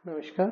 नमस्कार।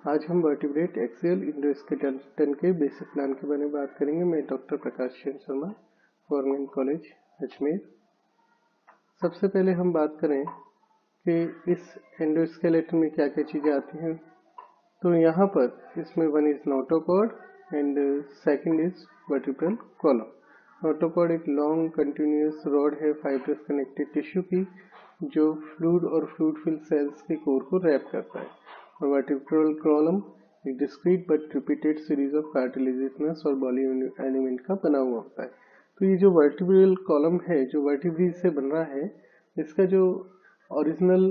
आज हम वर्टिब्रेट एक्सियल इंडोस्केलेटन के बेसिक प्लान के बारे में बात करेंगे। मैं doctor Prakash Chandra Sharma, government college Ajmer. सबसे पहले हम बात करें कि इस एंडोस्केलेटन में क्या क्या चीज़ें आती हैं। तो यहाँ पर इसमें one is notochord and second is vertebral column. Notochord एक लॉन्ग कंटिन्यूस रॉड है फाइब्रस कनेक्टिव टिश्यू की, जो फ्लूइड और फ्लूइड फिल सेल्स के कोर को रैप करता है। और वर्टिब्रल कॉलम एक discrete but repeated series of cartilaginous और बॉडी एलिमेंट का बना हुआ होता है। तो ये जो वर्टिब्रल कॉलम है, जो वर्टिब्री से बन रहा है, इसका जो ओरिजिनल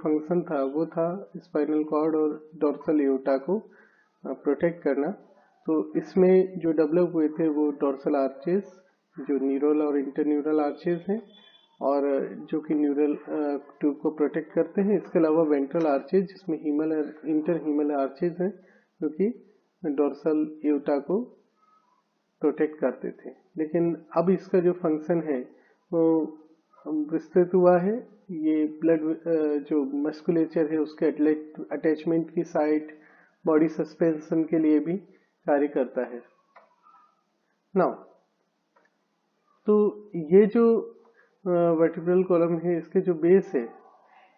फंक्शन था वो था स्पाइनल कॉर्ड और डॉर्सल एओर्टा को प्रोटेक्ट करना। तो इसमें जो डेवलप हुए थे वो डॉर्सल आर्चेस, जो न्यूरल और इंटरन्यूरल आर्चेस हैं, और जो कि न्यूरल ट्यूब को प्रोटेक्ट करते हैं। इसके अलावा वेंट्रल आर्चेज, जिसमें हीमल इंटर हीमल आर्चेज हैं, जो कि डॉर्सल एओर्टा को प्रोटेक्ट करते थे। लेकिन अब इसका जो फंक्शन है वो विस्तृत हुआ है। ये ब्लड जो मस्कुलेचर है उसके अटैचमेंट की साइट, बॉडी सस्पेंशन के लिए भी कार्य करता है। नाउ तो ये जो वर्टिब्रल कॉलम है, इसके जो बेस है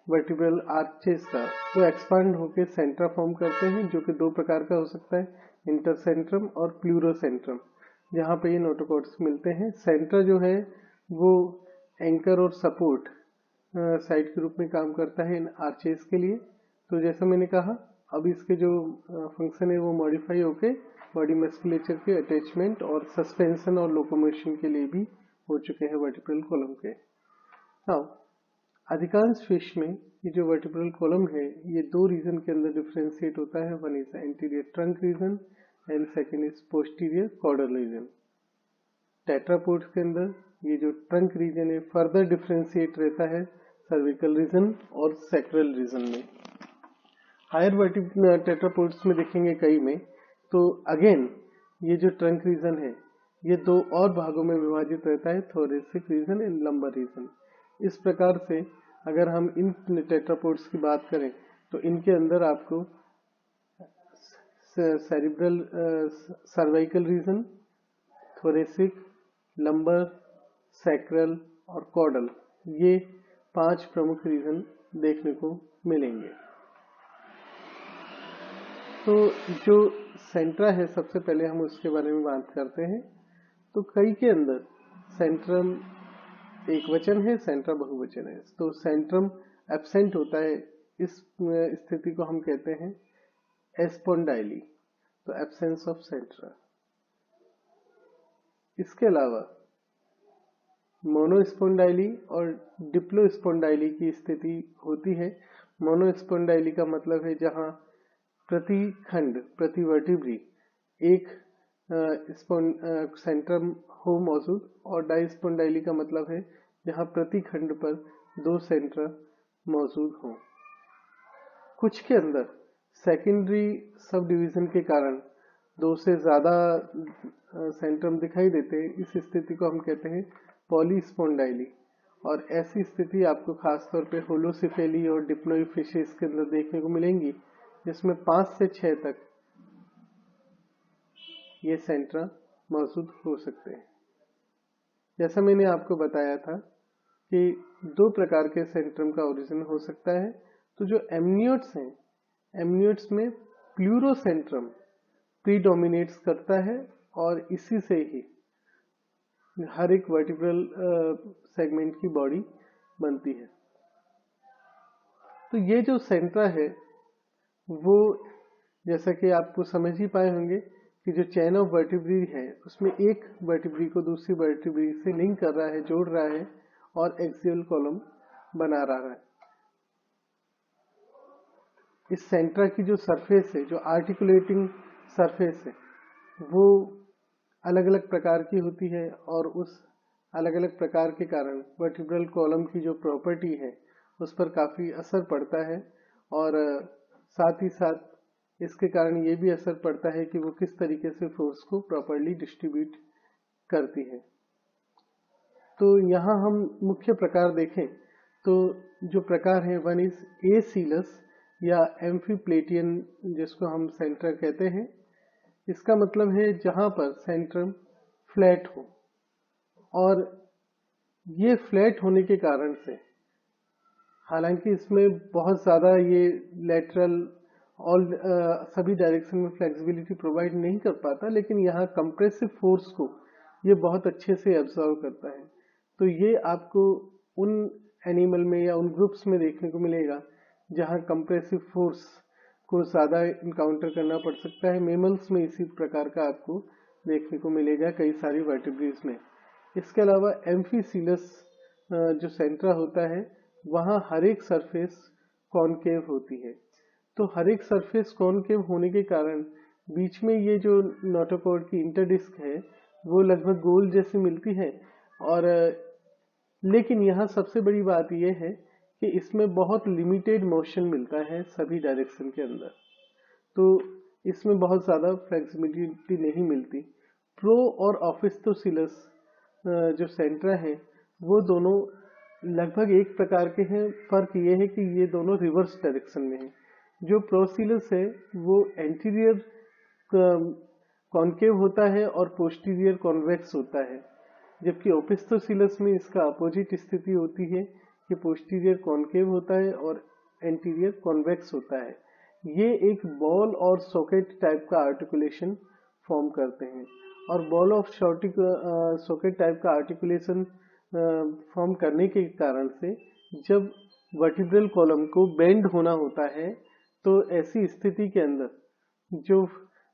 वर्टिब्रल आर्चेस का, वो एक्सपांड होकर सेंट्रा फॉर्म करते हैं, जो कि दो प्रकार का हो सकता है, इंटरसेंट्रम और प्लूरोसेंट्रम, जहाँ पे ये नोटोकॉर्ड्स मिलते हैं। सेंट्रा जो है वो एंकर और सपोर्ट साइड के रूप में काम करता है इन आर्चेस के लिए। तो जैसा मैंने कहा, अब इसके जो फंक्शन है वो मॉडिफाई होके बॉडी मस्कुलेचर के अटैचमेंट और सस्पेंशन और लोकोमोशन के लिए भी हो चुके हैं वर्टिब्रल कॉलम के। नाउ अधिकांश फिश में ये जो वर्टिब्रल कॉलम है ये दो रीजन के अंदर डिफरेंशिएट होता है। One is anterior trunk region and second is posterior caudal region. Tetrapods के अंदर ये जो ट्रंक रीजन है फर्दर डिफरेंशिएट रहता है सर्विकल रीजन और सैक्रल रीजन में। हायर टेट्रापोड्स में देखेंगे कई में, तो अगेन ये जो ट्रंक रीजन है ये दो और भागों में विभाजित रहता है, thoracic region and lumbar region. इस प्रकार से अगर हम इन टेट्रापोड्स की बात करें तो इनके अंदर आपको cerebral cervical region, thoracic, lumbar, sacral और कॉर्डल, ये 5 प्रमुख रीजन देखने को मिलेंगे। तो जो सेंट्रा है, सबसे पहले हम उसके बारे में बात करते हैं। तो कई के अंदर सेंट्रम एक वचन है, सेंट्रा बहुवचन है। तो सेंट्रम एब्सेंट होता है, इस स्थिति को हम कहते हैं एस्पोंडाइली, तो एब्सेंस ऑफ सेंट्रा। इसके अलावा मोनोस्पोंडाइली और डिप्लोस्पोंडाइली की स्थिति होती है। मोनोस्पोंडाइली का मतलब है जहां प्रति खंड, प्रति वर्टिब्री एक सेंट्रम हो मौजूद, और डाइस्पोंडाइली का मतलब है जहां प्रति खंड पर 2 सेंट्रा मौजूद हो। कुछ के अंदर सेकेंडरी सब डिवीजन के कारण 2 से ज्यादा सेंट्रम दिखाई देते हैं। इस स्थिति को हम कहते हैं पॉलीस्पोंडाइली। और ऐसी स्थिति आपको खासतौर पे होलोसिफेली और डिप्लोई फिशेस के अंदर देखने को मिलेंगी, जिसमें 5 से 6 तक ये सेंट्रा मौजूद हो सकते हैं। जैसा मैंने आपको बताया था कि 2 प्रकार के सेंट्रम का ओरिजिन हो सकता है। तो जो एमनियोट्स हैं, एमनियोट्स में प्लूरोसेंट्रम प्रीडोमिनेट्स करता है, और इसी से ही हर एक वर्टिब्रल सेगमेंट की बॉडी बनती है। तो ये जो सेंट्रा है वो, जैसा कि आपको समझ ही पाए होंगे कि जो चेन ऑफ वर्टिब्री है उसमें एक वर्टिब्री को दूसरी वर्टिब्री से लिंक कर रहा है, जोड़ रहा है, और एक्सियल कॉलम बना रहा है। इस सेंट्रा की जो सरफेस है, जो आर्टिकुलेटिंग सरफेस है, वो अलग अलग प्रकार की होती है, और उस अलग अलग प्रकार के कारण वर्टिब्रल कॉलम की जो प्रॉपर्टी है उस पर काफी असर पड़ता है। और साथ ही साथ इसके कारण ये भी असर पड़ता है कि वो किस तरीके से फोर्स को प्रॉपर्ली डिस्ट्रीब्यूट करती है। तो यहाँ हम मुख्य प्रकार देखें तो जो प्रकार है, वन इज एसीलस या एम्फीप्लेटियन जिसको हम सेंट्रा कहते हैं। इसका मतलब है जहां पर सेंट्रम फ्लैट हो, और ये फ्लैट होने के कारण से, हालांकि इसमें बहुत ज़्यादा ये लेटरल ऑल सभी डायरेक्शन में फ्लेक्सिबिलिटी प्रोवाइड नहीं कर पाता, लेकिन यहाँ कंप्रेसिव फोर्स को ये बहुत अच्छे से एब्जॉर्व करता है। तो ये आपको उन एनिमल में या उन ग्रुप्स में देखने को मिलेगा जहाँ कंप्रेसिव फोर्स को ज़्यादा इनकाउंटर करना पड़ सकता है। मेमल्स में इसी प्रकार का आपको देखने को मिलेगा कई सारी वर्टिब्रेज में। इसके अलावा एम्फीसिलस जो सेंट्रा होता है, वहाँ हर एक सरफेस कॉनकेव होती है। तो हर एक सरफेस कॉनकेव होने के कारण बीच में ये जो नोटोकॉर्ड की इंटरडिस्क है वो लगभग गोल जैसी मिलती है। और लेकिन यहाँ सबसे बड़ी बात यह है कि इसमें बहुत लिमिटेड मोशन मिलता है सभी डायरेक्शन के अंदर, तो इसमें बहुत ज़्यादा फ्लेक्सिबिलिटी नहीं मिलती। प्रो और ऑफिस्थोसिलस जो सेंट्रा है वो दोनों लगभग एक प्रकार के हैं। फर्क ये है कि ये दोनों रिवर्स डायरेक्शन में हैं। जो प्रोसिलस है वो एंटीरियर कॉनकेव होता है और पोस्टीरियर कॉन्वेक्स होता है, जबकि ओपिस्थोसिलस में इसका अपोजिट स्थिति होती है कि पोस्टीरियर कॉनकेव होता है और एंटीरियर कॉन्वेक्स होता है। ये एक बॉल और सॉकेट टाइप का आर्टिकुलेशन फॉर्म करते हैं, और बॉल ऑफ सॉकेट टाइप का आर्टिकुलेशन फॉर्म करने के कारण से जब वर्टिब्रल कॉलम को बेंड होना होता है, तो ऐसी स्थिति के अंदर जो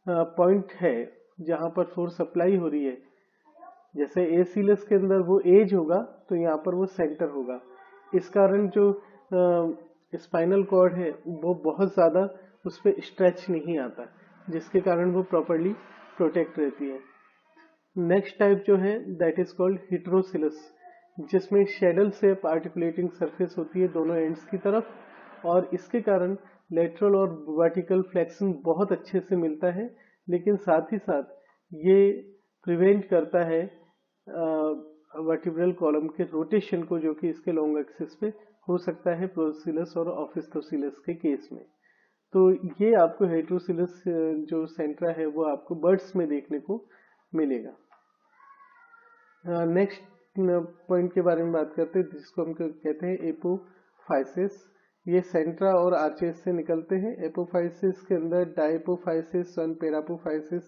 पॉइंट है जहां पर फोर्स अप्लाई हो रही है, जैसे एसिलस के अंदर वो एज होगा तो यहाँ पर वो सेंटर होगा। इस कारण जो स्पाइनल कॉर्ड है वो बहुत ज़्यादा उस पर स्ट्रेच नहीं आता, जिसके कारण वो प्रॉपरली प्रोटेक्ट रहती है। नेक्स्ट टाइप जो है दैट इज कॉल्ड हेटेरोसिलस, जिसमें शेडल शेप आर्टिकुलेटिंग सरफेस होती है दोनों एंड्स की तरफ, और इसके कारण लेटरल और वर्टिकल फ्लेक्शन बहुत अच्छे से मिलता है, लेकिन साथ ही साथ ये प्रिवेंट करता है वर्टिब्रल कॉलम के रोटेशन को, जो कि इसके लॉन्ग एक्सिस पे हो सकता है प्रोसिलस और ऑफिस्थोसिलस के केस में। तो ये आपको हेटेरोसिलस जो सेंट्रा है वो आपको बर्ड्स में देखने को मिलेगा। नेक्स्ट पॉइंट के बारे में बात करते हैं जिसको हम कहते हैं एपोफाइसिस। ये सेंट्रा और आर्चेस से निकलते हैं। एपोफाइसिस के अंदर डायपोफाइसिस और पेरापोफाइसिस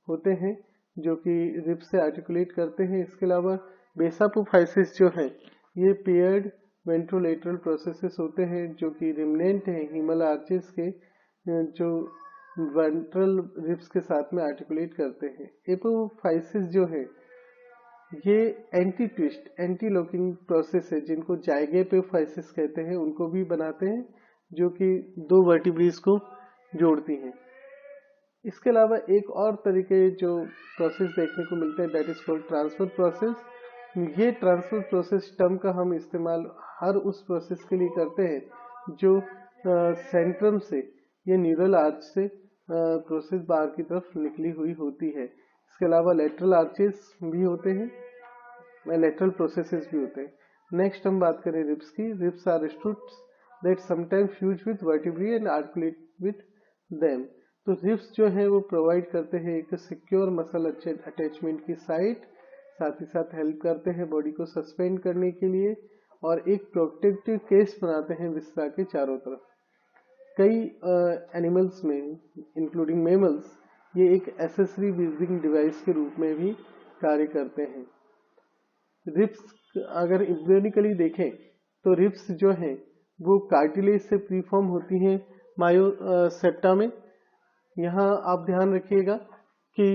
होते हैं जो कि रिब्स से आर्टिकुलेट करते हैं। इसके अलावा बेसापोफाइसिस जो है ये पेयर्ड वेंट्रोलेटरल प्रोसेसेस होते हैं जो कि रिमनेंट है हिमल आर्चेस के, जो वेंट्रल रिब्स के साथ में आर्टिकुलेट करते हैं। एपोफाइसिस जो है ये anti twist anti locking process है, जिनको जाइगोपोफाइसिस कहते हैं, उनको भी बनाते हैं, जो कि दो वर्टिब्रेज को जोड़ती हैं। इसके अलावा एक और तरीके जो प्रोसेस देखने को मिलते हैं that is called transfer process. ये ट्रांसफर प्रोसेस टर्म का हम इस्तेमाल हर उस प्रोसेस के लिए करते हैं जो सेंट्रम से या न्यूरल आर्च से प्रोसेस बाहर की तरफ निकली हुई होती है। इसके अलावा लेटरल आर्चेस भी होते हैं, लेटरल प्रोसेसेस भी होते हैं। नेक्स्ट हम बात करें रिब्स की। Ribs are struts that sometime fuse with vertebrae and articulate with them. तो रिब्स जो है वो प्रोवाइड करते हैं एक सिक्योर मसल अटैचमेंट की साइट, साथ ही साथ हेल्प करते हैं बॉडी को सस्पेंड करने के लिए, और एक प्रोटेक्टिव केस बनाते हैं विस्ता के चारों तरफ। कई एनिमल्स में इंक्लूडिंग मेमल्स ये एक एसेसरी ब्रीदिंग डिवाइस के रूप में भी कार्य करते हैं। रिब्स अगर इम्ब्रियोनिकली देखें तो रिब्स जो है वो कार्टिलेज से प्रीफॉर्म होती हैं मायोसेप्टा में। यहाँ आप ध्यान रखिएगा कि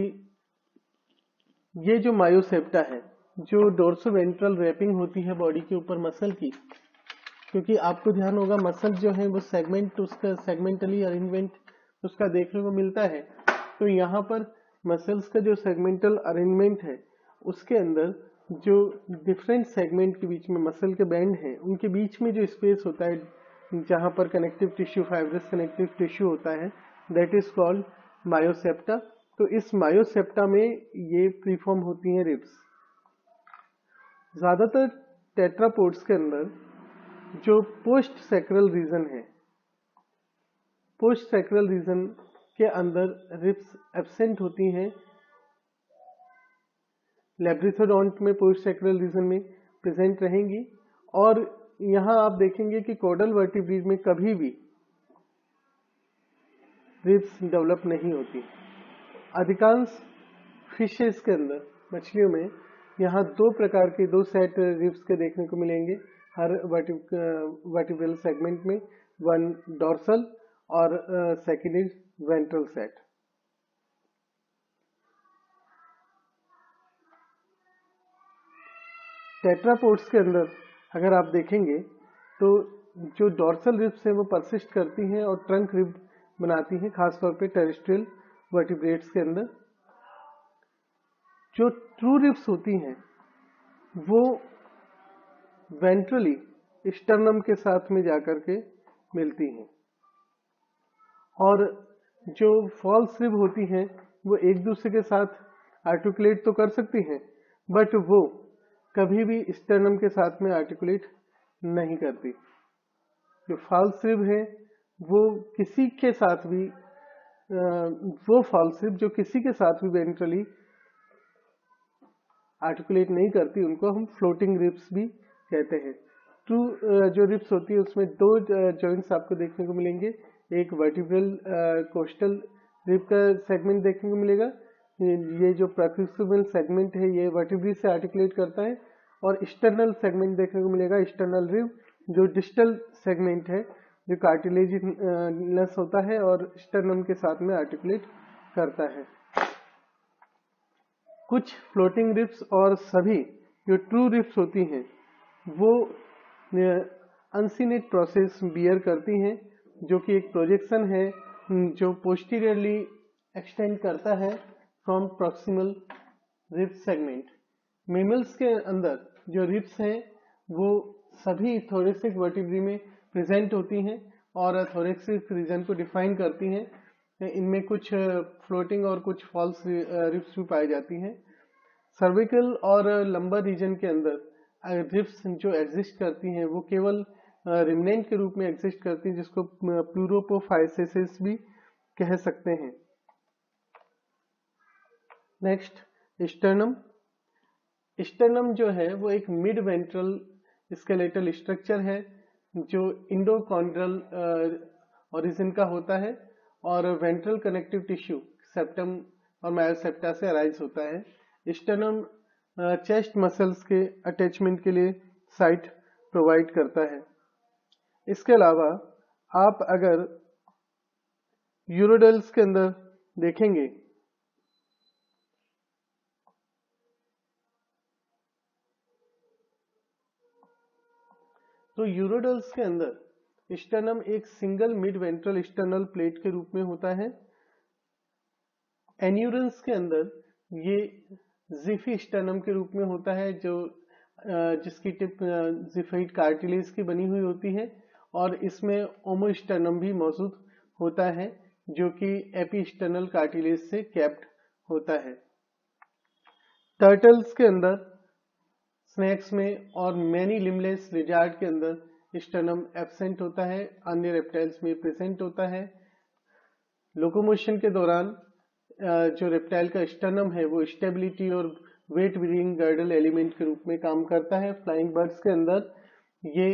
ये जो मायोसेप्टा है, जो डोर्सोवेंट्रल रैपिंग होती है बॉडी के ऊपर मसल की, क्योंकि आपको ध्यान होगा मसल जो है वो सेगमेंट, उसका सेगमेंटली अरेंजमेंट उसका देखने को मिलता है। तो यहाँ पर मसल्स का जो सेगमेंटल अरेंजमेंट है उसके अंदर जो डिफरेंट सेगमेंट के बीच में मसल के बैंड हैं उनके बीच में जो स्पेस होता है जहाँ पर connective tissue, fibrous connective tissue होता है, दैट इज कॉल्ड मायोसेप्टा। तो इस मायोसेप्टा में ये प्रीफॉर्म होती हैं रिब्स। ज्यादातर टेट्रापोड्स के अंदर जो पोस्ट सैक्रल रीजन है पोस्ट सैक्रल रीजन के अंदर रिब्स एब्सेंट होती हैं। लेब्रिथोडोंट में पोस्ट सैक्रल रीजन में प्रेजेंट रहेंगी और यहाँ आप देखेंगे कि कॉर्डल वर्टिब्रेट में कभी भी रिब्स डेवलप नहीं होती। अधिकांश फिशेस के अंदर, मछलियों में, यहाँ दो प्रकार के, दो सेट रिब्स के देखने को मिलेंगे हर वर्टिब्रल सेगमेंट में। वन डॉर्सल और second is ventral set. Tetrapods के अंदर अगर आप देखेंगे तो जो डॉर्सल रिब्स हैं वो परसिस्ट करती हैं और ट्रंक रिब बनाती हैं, खासतौर पे टेरेस्ट्रियल वर्टिब्रेट्स के अंदर। जो ट्रू रिब्स होती हैं वो वेंट्रली स्टर्नम के साथ में जाकर के मिलती हैं और जो फॉल्स रिब होती हैं वो एक दूसरे के साथ आर्टिकुलेट तो कर सकती हैं बट वो कभी भी स्टर्नम के साथ में आर्टिकुलेट नहीं करती। जो फॉल्स रिब है वो किसी के साथ भी वो फॉल्स रिब जो किसी के साथ भी वेंट्रली आर्टिकुलेट नहीं करती, उनको हम फ्लोटिंग रिब्स भी कहते हैं। ट्रू जो रिब्स होती है उसमें दो जॉइंट्स आपको देखने को मिलेंगे। एक वर्टिब्रल कोस्टल रिब का सेगमेंट देखने को मिलेगा। ये जो प्रॉक्सिमल सेगमेंट है ये वर्टिब्री से आर्टिकुलेट करता है और एक्सटर्नल सेगमेंट देखने को मिलेगा, एक्सटर्नल रिब, जो डिस्टल सेगमेंट है जो कार्टिलेजिनस होता है और स्टर्नम के साथ में आर्टिकुलेट करता है। कुछ फ्लोटिंग रिब्स और सभी जो ट्रू रिब्स होती हैं वो अनसीनेट प्रोसेस बियर करती हैं, जो कि एक प्रोजेक्शन है जो पोस्टीरियरली एक्सटेंड करता है from proximal rib segment. Mammals के अंदर जो रिब्स हैं वो सभी थोरेसिक वर्टिब्री में प्रेजेंट होती हैं और थोरेसिक रीजन को डिफाइन करती हैं। इनमें कुछ फ्लोटिंग और कुछ फॉल्स रिब्स भी पाई जाती हैं। सर्विकल और लंबर रीजन के अंदर रिब्स जो एग्जिस्ट करती हैं वो केवल रिमनेंट के रूप में एग्जिस्ट करती हैं, जिसको प्लूरोपोफाइसिस भी कह सकते हैं। Next, sternum. स्टर्नम जो है वो एक मिड वेंट्रल स्केलेटल स्ट्रक्चर है जो इंडोकॉन्ड्रल ओरिजिन का होता है और वेंट्रल कनेक्टिव टिश्यू सेप्टम और मायोसेप्टा से अराइज होता है। स्टर्नम चेस्ट मसल्स के अटैचमेंट के लिए साइट प्रोवाइड करता है। इसके अलावा आप अगर यूरोडल्स के अंदर देखेंगे तो यूरोडल्स के अंदर स्टर्नम एक single mid ventral sternal plate के रूप में होता है। एन्यूरेंस के अंदर ये जिफी स्टर्नम के रूप में होता है, जो जिसकी टिप जिफाइड कार्टिलेज की बनी हुई होती है और इसमें ओमोस्टर्नम भी मौजूद होता है जो कि एपिस्टर्नल कार्टिलेज से कैप्ड होता है। टर्टल्स के अंदर, स्नेक्स में और मैनी लिमलेस लिजार्ड के अंदर स्टर्नम एब्सेंट होता है, अन्य रेप्टाइल्स में प्रेजेंट होता है। लोकोमोशन के दौरान जो रेप्टाइल का स्टर्नम है वो स्टेबिलिटी और वेट बेरिंग गर्डल एलिमेंट के रूप में काम करता है। फ्लाइंग बर्ड्स के अंदर ये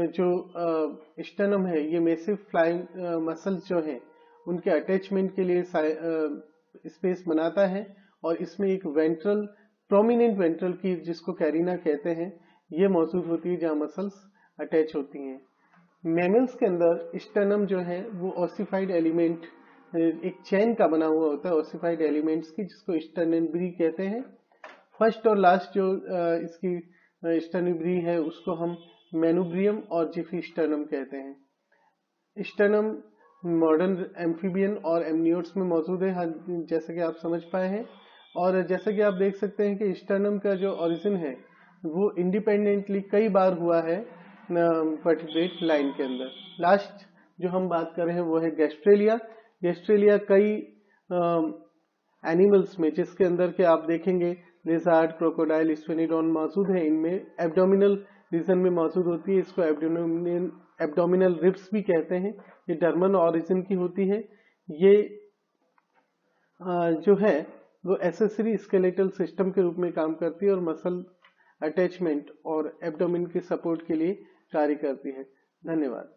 जो स्टर्नम है ये मैसिव फ्लाइंग मसल्स जो हैं उनके अटैचमेंट के लिए स्पेस बनाता है और इसमें एक वेंट्रल, प्रोमिनेंट वेंट्रल की, जिसको कैरिना कहते हैं, ये मौजूद होती है जहां मसल्स अटैच होती हैं। मैमल्स के अंदर स्टर्नम जो है वो ऑसिफाइड एलिमेंट, एक चैन का बना हुआ होता है ऑसिफाइड एलिमेंट्स की, जिसको स्टर्नेब्री कहते हैं। फर्स्ट और लास्ट जो इसकी स्टर्नेब्री है उसको हम मेनुब्रियम और जिफी स्टर्नम कहते हैं। स्टर्नम मॉडर्न एम्फीबियन और एमनियोट्स में मौजूद है, जैसे कि आप समझ पाए हैं। और जैसे कि आप देख सकते हैं कि स्टर्नम का जो ओरिजिन है वो इंडिपेंडेंटली कई बार हुआ है वर्टिब्रेट लाइन के अंदर। लास्ट जो हम बात कर रहे हैं वो है गैस्ट्रेलिया। गैस्ट्रेलिया कई एनिमल्स में, जिसके अंदर के आप देखेंगे लिजार्ड, क्रोकोडाइल, स्फेनिडोन मौजूद है, इनमें एब्डोमिनल रीजन में मौजूद होती है। इसको एब्डोमिनल एब्डोमिनल रिब्स भी कहते हैं, ये डर्मल ऑरिजिन की होती है। ये जो है वो एसेसरी स्केलेटल सिस्टम के रूप में काम करती है और मसल अटैचमेंट और एब्डोमेन के सपोर्ट के लिए कार्य करती है। धन्यवाद।